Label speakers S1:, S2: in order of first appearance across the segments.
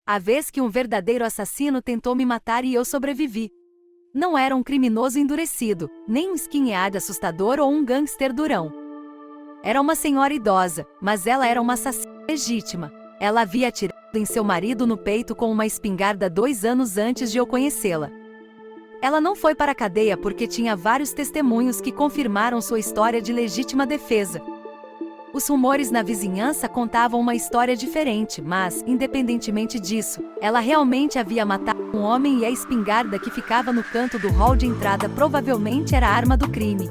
S1: A vez que um verdadeiro assassino tentou me matar e eu sobrevivi. Não era um criminoso endurecido, nem um skinhead assustador ou um gangster durão. Era uma senhora idosa, mas ela era uma assassina legítima. Ela havia atirado em seu marido no peito com uma espingarda 2 anos antes de eu conhecê-la. Ela não foi para a cadeia porque tinha vários testemunhos que confirmaram sua história de legítima defesa. Os rumores na vizinhança contavam uma história diferente, mas, independentemente disso, ela realmente havia matado um homem e a espingarda que ficava no canto do hall de entrada provavelmente era a arma do crime.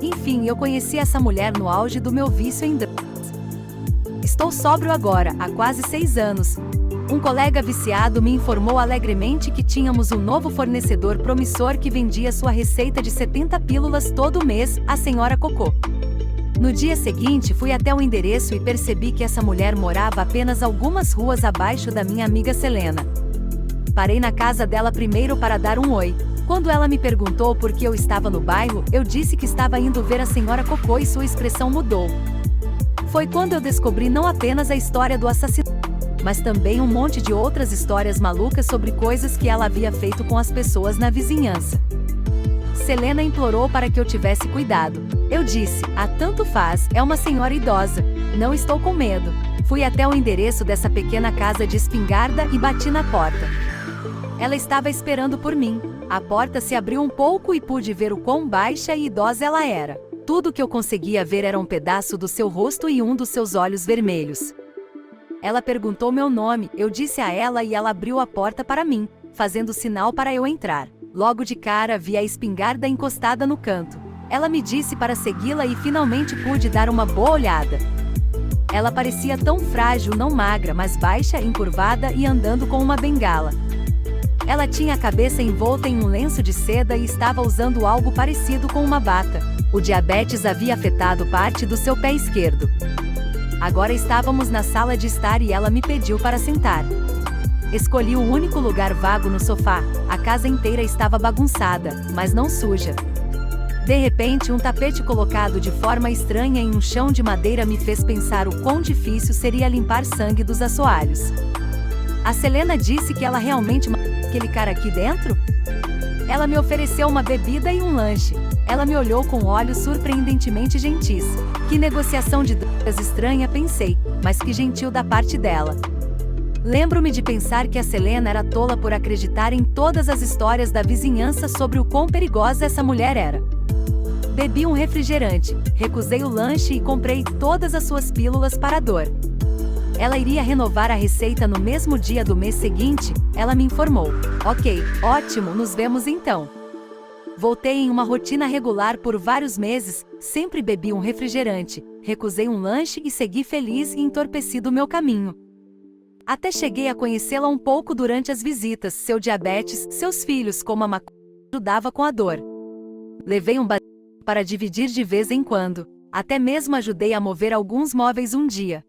S1: Enfim, eu conheci essa mulher no auge do meu vício em drogas. Estou sóbrio agora, há quase 6 anos. Um colega viciado me informou alegremente que tínhamos um novo fornecedor promissor que vendia sua receita de 70 pílulas todo mês, a senhora Cocô. No dia seguinte fui até o endereço e percebi que essa mulher morava apenas algumas ruas abaixo da minha amiga Selena. Parei na casa dela primeiro para dar um oi. Quando ela me perguntou por que eu estava no bairro, eu disse que estava indo ver a senhora Cocô e sua expressão mudou. Foi quando eu descobri não apenas a história do assassinato, mas também um monte de outras histórias malucas sobre coisas que ela havia feito com as pessoas na vizinhança. Selena implorou para que eu tivesse cuidado. Eu disse, tanto faz, é uma senhora idosa. Não estou com medo. Fui até o endereço dessa pequena casa de espingarda e bati na porta. Ela estava esperando por mim. A porta se abriu um pouco e pude ver o quão baixa e idosa ela era. Tudo que eu conseguia ver era um pedaço do seu rosto e um dos seus olhos vermelhos. Ela perguntou meu nome, eu disse a ela e ela abriu a porta para mim, fazendo sinal para eu entrar. Logo de cara vi a espingarda encostada no canto. Ela me disse para segui-la e finalmente pude dar uma boa olhada. Ela parecia tão frágil, não magra, mas baixa, encurvada e andando com uma bengala. Ela tinha a cabeça envolta em um lenço de seda e estava usando algo parecido com uma bata. O diabetes havia afetado parte do seu pé esquerdo. Agora estávamos na sala de estar e ela me pediu para sentar. Escolhi o único lugar vago no sofá. A casa inteira estava bagunçada, mas não suja. De repente, um tapete colocado de forma estranha em um chão de madeira me fez pensar o quão difícil seria limpar sangue dos assoalhos. A Selena disse que ela realmente matou aquele cara aqui dentro? Ela me ofereceu uma bebida e um lanche. Ela me olhou com olhos surpreendentemente gentis. Que negociação de drogas estranha, pensei, mas que gentil da parte dela. Lembro-me de pensar que a Selena era tola por acreditar em todas as histórias da vizinhança sobre o quão perigosa essa mulher era. Bebi um refrigerante, recusei o lanche e comprei todas as suas pílulas para a dor. Ela iria renovar a receita no mesmo dia do mês seguinte, ela me informou. Ok, ótimo, nos vemos então. Voltei em uma rotina regular por vários meses, sempre bebi um refrigerante, recusei um lanche e segui feliz e entorpecido meu caminho. Até cheguei a conhecê-la um pouco durante as visitas, seu diabetes, seus filhos, como a maconha ajudava com a dor. Levei um baseado para dividir de vez em quando, até mesmo ajudei a mover alguns móveis um dia.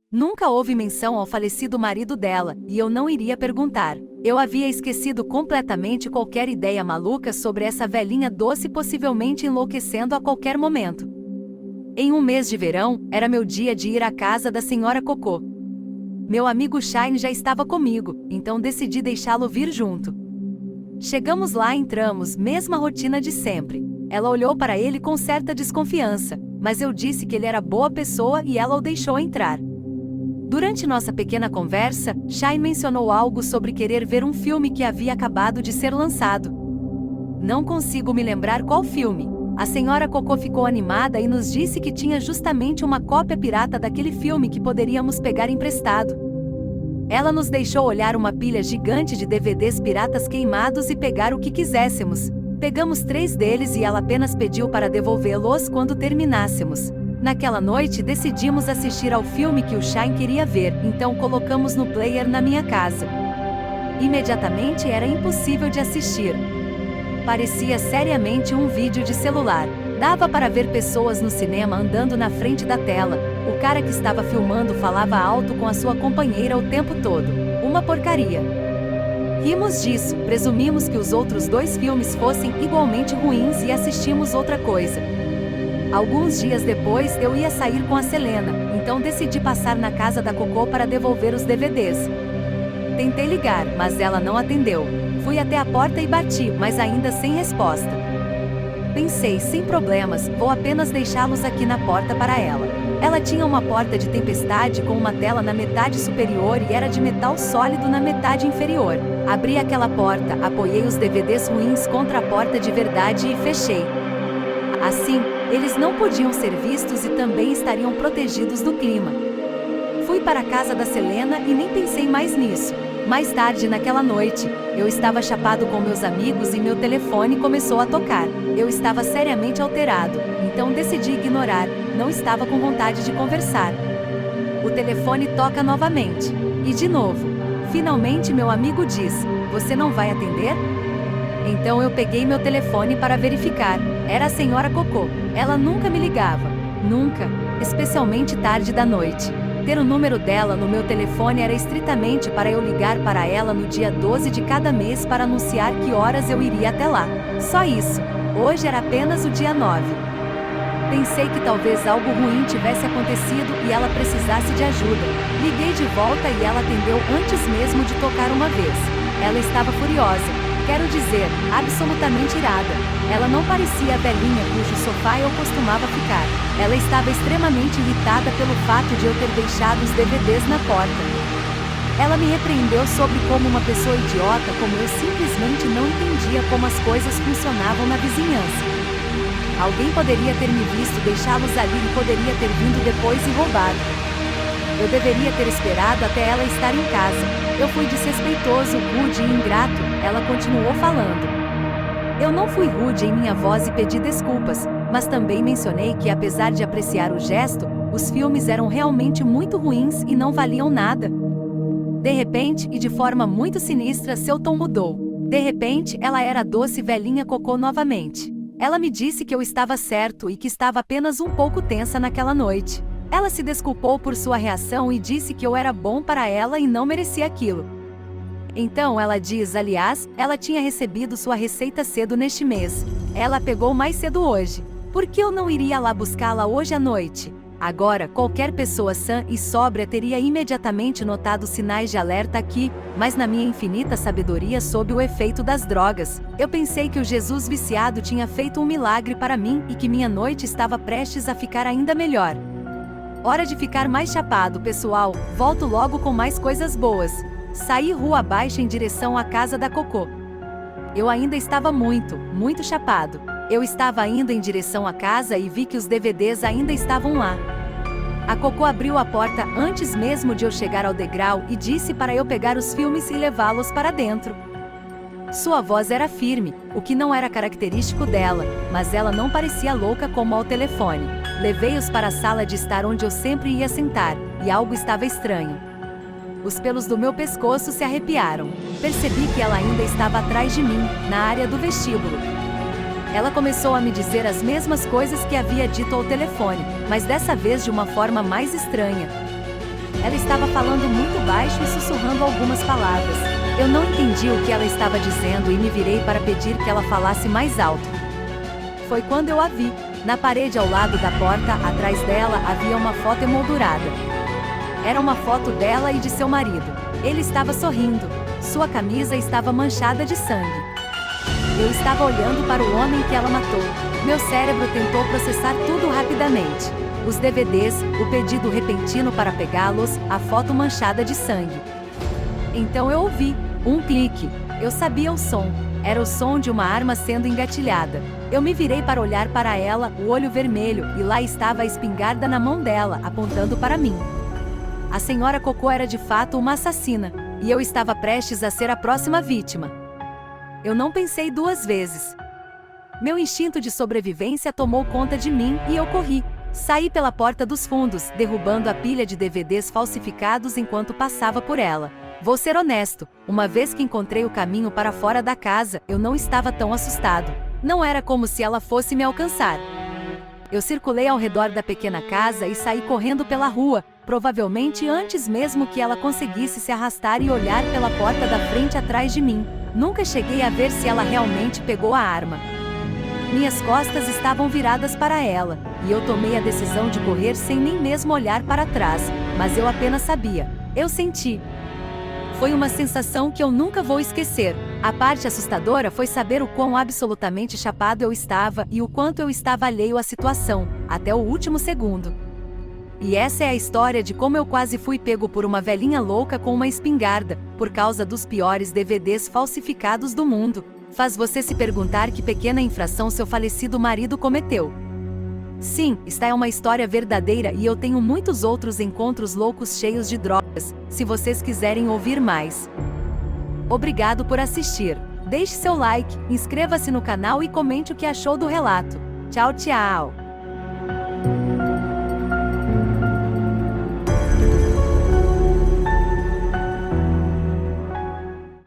S1: Nunca houve menção ao falecido marido dela, e eu não iria perguntar. Eu havia esquecido completamente qualquer ideia maluca sobre essa velhinha doce possivelmente enlouquecendo a qualquer momento. Em um mês de verão, era meu dia de ir à casa da senhora Cocô. Meu amigo Shine já estava comigo, então decidi deixá-lo vir junto. Chegamos lá e entramos, mesma rotina de sempre. Ela olhou para ele com certa desconfiança, mas eu disse que ele era boa pessoa e ela o deixou entrar. Durante nossa pequena conversa, Shine mencionou algo sobre querer ver um filme que havia acabado de ser lançado. Não consigo me lembrar qual filme. A senhora Cocô ficou animada e nos disse que tinha justamente uma cópia pirata daquele filme que poderíamos pegar emprestado. Ela nos deixou olhar uma pilha gigante de DVDs piratas queimados e pegar o que quiséssemos. Pegamos 3 deles e ela apenas pediu para devolvê-los quando terminássemos. Naquela noite decidimos assistir ao filme que o Shine queria ver, então colocamos no player na minha casa. Imediatamente era impossível de assistir. Parecia seriamente um vídeo de celular. Dava para ver pessoas no cinema andando na frente da tela. O cara que estava filmando falava alto com a sua companheira o tempo todo. Uma porcaria. Rimos disso, presumimos que os outros 2 filmes fossem igualmente ruins e assistimos outra coisa. Alguns dias depois eu ia sair com a Selena, então decidi passar na casa da Cocô para devolver os DVDs. Tentei ligar, mas ela não atendeu. Fui até a porta e bati, mas ainda sem resposta. Pensei, sem problemas, vou apenas deixá-los aqui na porta para ela. Ela tinha uma porta de tempestade com uma tela na metade superior e era de metal sólido na metade inferior. Abri aquela porta, apoiei os DVDs ruins contra a porta de verdade e fechei. Assim, eles não podiam ser vistos e também estariam protegidos do clima. Fui para a casa da Selena e nem pensei mais nisso. Mais tarde naquela noite, eu estava chapado com meus amigos e meu telefone começou a tocar. Eu estava seriamente alterado, então decidi ignorar, não estava com vontade de conversar. O telefone toca novamente. E de novo. Finalmente meu amigo diz: "Você não vai atender?" Então eu peguei meu telefone para verificar. Era a senhora Cocô. Ela nunca me ligava. Nunca. Especialmente tarde da noite. Ter o número dela no meu telefone era estritamente para eu ligar para ela no dia 12 de cada mês para anunciar que horas eu iria até lá. Só isso. Hoje era apenas o dia 9. Pensei que talvez algo ruim tivesse acontecido e ela precisasse de ajuda. Liguei de volta e ela atendeu antes mesmo de tocar uma vez. Ela estava furiosa. Quero dizer, absolutamente irada. Ela não parecia a velhinha cujo sofá eu costumava ficar. Ela estava extremamente irritada pelo fato de eu ter deixado os DVDs na porta. Ela me repreendeu sobre como uma pessoa idiota como eu simplesmente não entendia como as coisas funcionavam na vizinhança. Alguém poderia ter me visto deixá-los ali e poderia ter vindo depois e roubado. Eu deveria ter esperado até ela estar em casa. Eu fui desrespeitoso, rude e ingrato, ela continuou falando. Eu não fui rude em minha voz e pedi desculpas, mas também mencionei que apesar de apreciar o gesto, os filmes eram realmente muito ruins e não valiam nada. De repente, e de forma muito sinistra, seu tom mudou. De repente, ela era a doce velhinha Cocô novamente. Ela me disse que eu estava certo e que estava apenas um pouco tensa naquela noite. Ela se desculpou por sua reação e disse que eu era bom para ela e não merecia aquilo. Então ela diz, aliás, ela tinha recebido sua receita cedo neste mês. Ela pegou mais cedo hoje. Por que eu não iria lá buscá-la hoje à noite? Agora, qualquer pessoa sã e sóbria teria imediatamente notado sinais de alerta aqui, mas na minha infinita sabedoria sob o efeito das drogas, eu pensei que o Jesus viciado tinha feito um milagre para mim e que minha noite estava prestes a ficar ainda melhor. Hora de ficar mais chapado, pessoal. Volto logo com mais coisas boas. Saí rua abaixo em direção à casa da Cocô. Eu ainda estava muito chapado. Eu estava indo em direção à casa e vi que os DVDs ainda estavam lá. A Cocô abriu a porta antes mesmo de eu chegar ao degrau e disse para eu pegar os filmes e levá-los para dentro. Sua voz era firme, o que não era característico dela, mas ela não parecia louca como ao telefone. Levei-os para a sala de estar onde eu sempre ia sentar, e algo estava estranho. Os pelos do meu pescoço se arrepiaram. Percebi que ela ainda estava atrás de mim, na área do vestíbulo. Ela começou a me dizer as mesmas coisas que havia dito ao telefone, mas dessa vez de uma forma mais estranha. Ela estava falando muito baixo e sussurrando algumas palavras. Eu não entendi o que ela estava dizendo e me virei para pedir que ela falasse mais alto. Foi quando eu a vi. Na parede ao lado da porta, atrás dela, havia uma foto emoldurada. Era uma foto dela e de seu marido. Ele estava sorrindo. Sua camisa estava manchada de sangue. Eu estava olhando para o homem que ela matou. Meu cérebro tentou processar tudo rapidamente. Os DVDs, o pedido repentino para pegá-los, a foto manchada de sangue. Então eu ouvi um clique. Eu sabia o som. Era o som de uma arma sendo engatilhada. Eu me virei para olhar para ela, o olho vermelho, e lá estava a espingarda na mão dela, apontando para mim. A senhora Cocô era de fato uma assassina, e eu estava prestes a ser a próxima vítima. Eu não pensei duas vezes. Meu instinto de sobrevivência tomou conta de mim e eu corri. Saí pela porta dos fundos, derrubando a pilha de DVDs falsificados enquanto passava por ela. Vou ser honesto, uma vez que encontrei o caminho para fora da casa, eu não estava tão assustado. Não era como se ela fosse me alcançar. Eu circulei ao redor da pequena casa e saí correndo pela rua, provavelmente antes mesmo que ela conseguisse se arrastar e olhar pela porta da frente atrás de mim. Nunca cheguei a ver se ela realmente pegou a arma. Minhas costas estavam viradas para ela, e eu tomei a decisão de correr sem nem mesmo olhar para trás, mas eu apenas sabia. Eu senti. Foi uma sensação que eu nunca vou esquecer. A parte assustadora foi saber o quão absolutamente chapado eu estava e o quanto eu estava alheio à situação, até o último segundo. E essa é a história de como eu quase fui pego por uma velhinha louca com uma espingarda, por causa dos piores DVDs falsificados do mundo. Faz você se perguntar que pequena infração seu falecido marido cometeu. Sim, esta é uma história verdadeira e eu tenho muitos outros encontros loucos cheios de drogas, se vocês quiserem ouvir mais. Obrigado por assistir. Deixe seu like, inscreva-se no canal e comente o que achou do relato. Tchau, tchau!